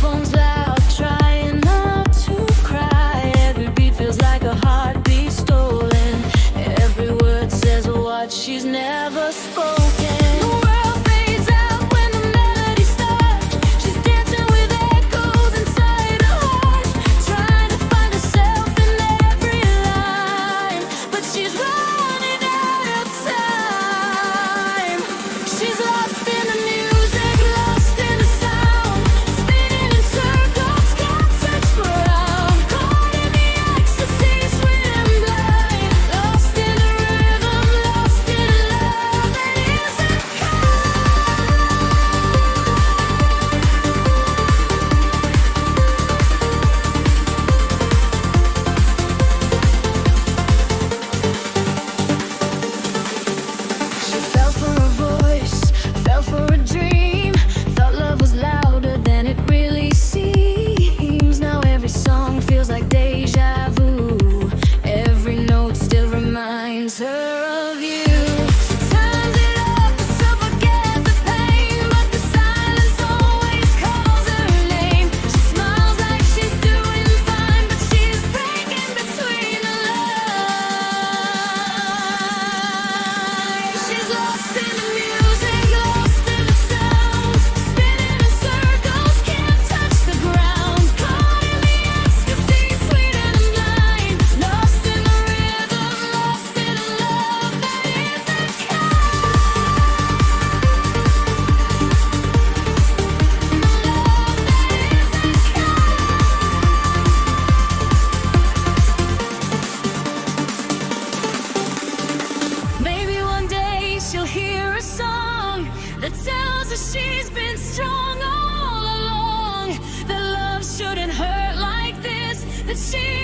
phone's loud, trying not to cry. Every beat feels like a heartbeat stolen. Every word says what she's never spoken. The world fades out when the melody starts. She's dancing with echoes inside her heart, trying to find herself in every line, but she's running out of time. She's lost in the music, lost in the sound, spinning in circles, can't touch ground. Caught in the ecstasy, sweet and blind, lost in the rhythm, lost in love that isn't She fell for a voice, fell for a dream, thought love was louder than it really seems. Now every song feels like déjà vu, every note still reminds her of you. She turns it up to forget the pain, but the silence always calls her name. She smiles like she's doing fine, but she's breaking between the lines. She's lost in the music, lost in the sound, spinning in circles, can't touch the ground. Caught in the ecstasy, sweet and blind, lost in the rhythm, lost in love that isn't Maybe one day she'll hear a song that tells her she's been strong all along, that love shouldn't hurt like this, that she